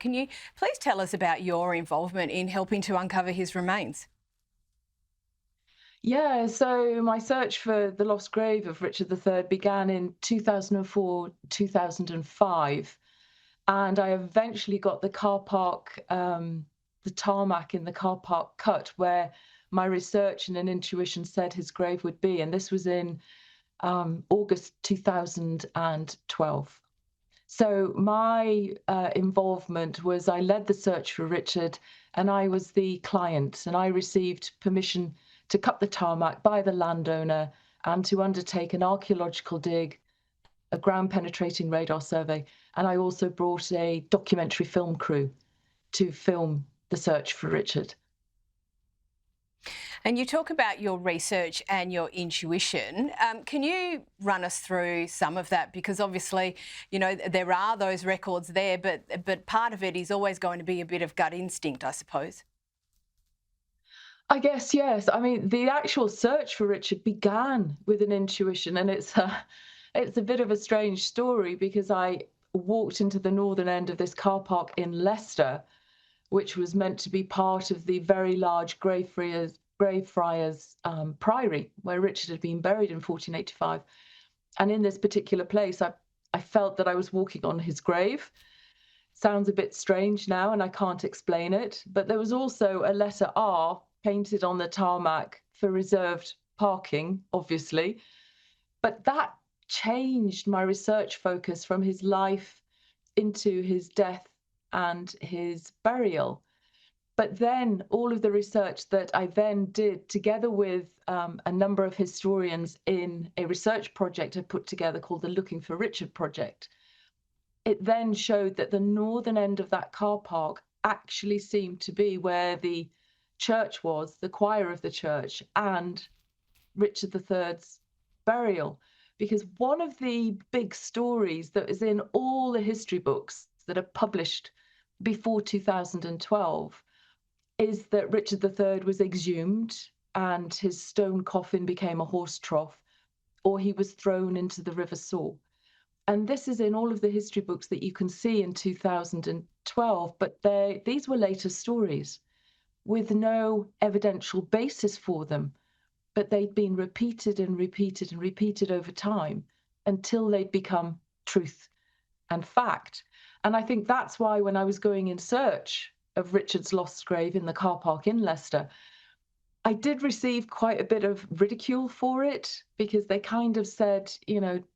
Can you please tell us about your involvement in helping to uncover his remains? Yeah, so my search for the lost grave of Richard III began in 2004, 2005, and I eventually got the car park, the tarmac in the car park cut where my research and an intuition said his grave would be, and this was in August 2012. So my involvement was I led the search for Richard, and I was the client, and I received permission to cut the tarmac by the landowner and to undertake an archaeological dig, a ground penetrating radar survey, and I also brought a documentary film crew to film the search for Richard. And you talk about your research and your intuition. Can you run us through some of that? Because obviously, there are those records there, but part of it is always going to be a bit of gut instinct, I suppose. I guess yes. I mean, the actual search for Richard began with an intuition, and it's a bit of a strange story because I walked into the northern end of this car park in Leicester, which was meant to be part of the very large Greyfriars Priory, where Richard had been buried in 1485. And in this particular place, I felt that I was walking on his grave. Sounds a bit strange now, and I can't explain it. But there was also a letter R painted on the tarmac for reserved parking, obviously. But that changed my research focus from his life into his death and his burial. But then all of the research that I then did together with a number of historians in a research project I put together called the Looking for Richard Project, it then showed that the northern end of that car park actually seemed to be where the church was, the choir of the church, and Richard III's burial. Because one of the big stories that is in all the history books that are published before 2012 is that Richard III was exhumed and his stone coffin became a horse trough, or he was thrown into the River Soar. And this is in all of the history books that you can see in 2012, but these were later stories with no evidential basis for them, but they'd been repeated and repeated and repeated over time until they'd become truth and fact. And I think that's why when I was going in search of Richard's lost grave in the car park in Leicester, I did receive quite a bit of ridicule for it because they kind of said,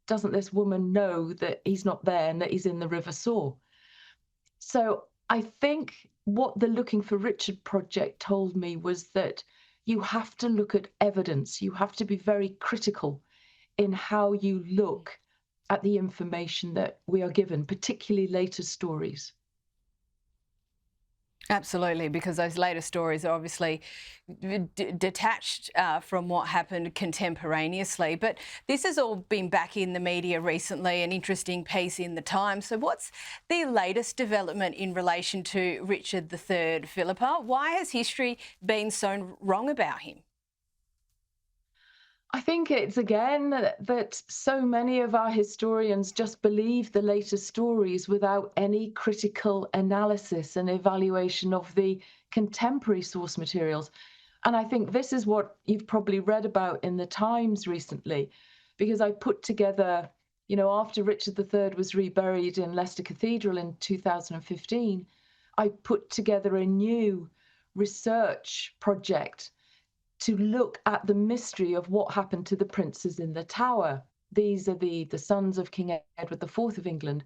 doesn't this woman know that he's not there and that he's in the River Soar? So I think what the Looking for Richard project told me was that you have to look at evidence. You have to be very critical in how you look at the information that we are given, particularly later stories. Absolutely, because those later stories are obviously detached from what happened contemporaneously. But this has all been back in the media recently, an interesting piece in the Times. So what's the latest development in relation to Richard III, Philippa? Why has history been so wrong about him? I think it's again that so many of our historians just believe the later stories without any critical analysis and evaluation of the contemporary source materials. And I think this is what you've probably read about in the Times recently, because I put together, after Richard III was reburied in Leicester Cathedral in 2015, I put together a new research project to look at the mystery of what happened to the princes in the Tower. These are the sons of King Edward IV of England,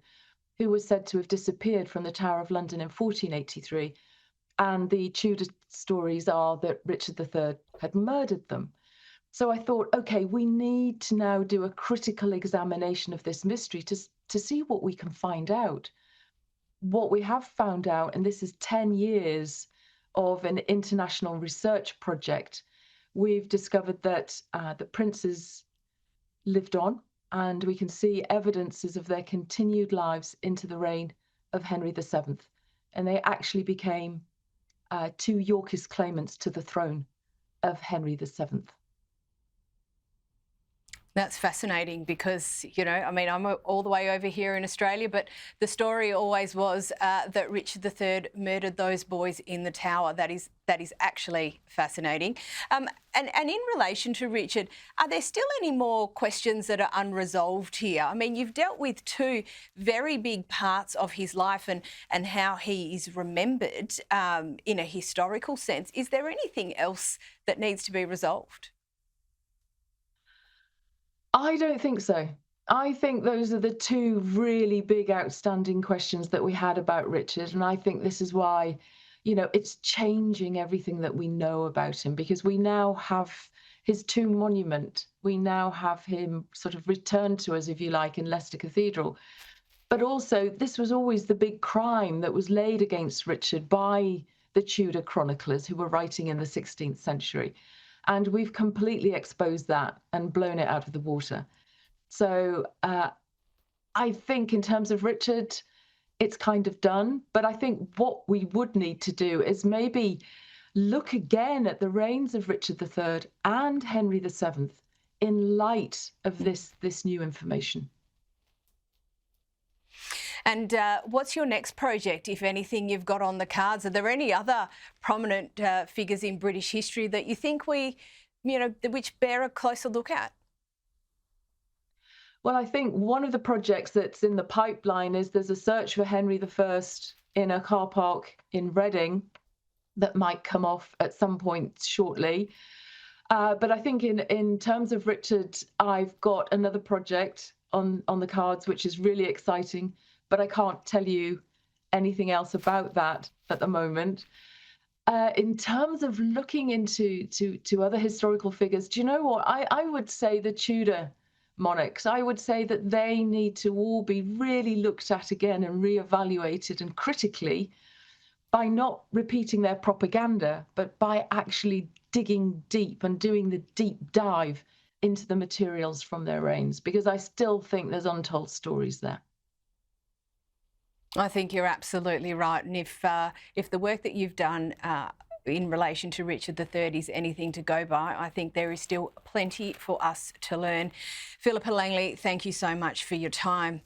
who was said to have disappeared from the Tower of London in 1483. And the Tudor stories are that Richard III had murdered them. So I thought, okay, we need to now do a critical examination of this mystery to see what we can find out. What we have found out, and this is 10 years of an international research project, we've discovered that the princes lived on, and we can see evidences of their continued lives into the reign of Henry VII. And they actually became two Yorkist claimants to the throne of Henry VII. That's fascinating because, you know, I mean, I'm all the way over here in Australia, but the story always was that Richard III murdered those boys in the Tower. That is actually fascinating. And in relation to Richard, are there still any more questions that are unresolved here? I mean, you've dealt with two very big parts of his life and how he is remembered in a historical sense. Is there anything else that needs to be resolved? I don't think so. I think those are the two really big outstanding questions that we had about Richard. And I think this is why, it's changing everything that we know about him, because we now have his tomb monument. We now have him sort of returned to us, if you like, in Leicester Cathedral. But also, this was always the big crime that was laid against Richard by the Tudor chroniclers who were writing in the 16th century. And we've completely exposed that and blown it out of the water. So I think in terms of Richard, it's kind of done. But I think what we would need to do is maybe look again at the reigns of Richard III and Henry VII in light of this new information. And what's your next project, if anything, you've got on the cards? Are there any other prominent figures in British history that you think which bear a closer look at? Well, I think one of the projects that's in the pipeline is there's a search for Henry I in a car park in Reading that might come off at some point shortly. But I think in terms of Richard, I've got another project on the cards, which is really exciting, but I can't tell you anything else about that at the moment. In terms of looking into other historical figures, do you know what? I would say the Tudor monarchs. I would say that they need to all be really looked at again and reevaluated, and critically, by not repeating their propaganda, but by actually digging deep and doing the deep dive into the materials from their reigns, because I still think there's untold stories there. I think you're absolutely right. And if the work that you've done in relation to Richard III is anything to go by, I think there is still plenty for us to learn. Philippa Langley, thank you so much for your time.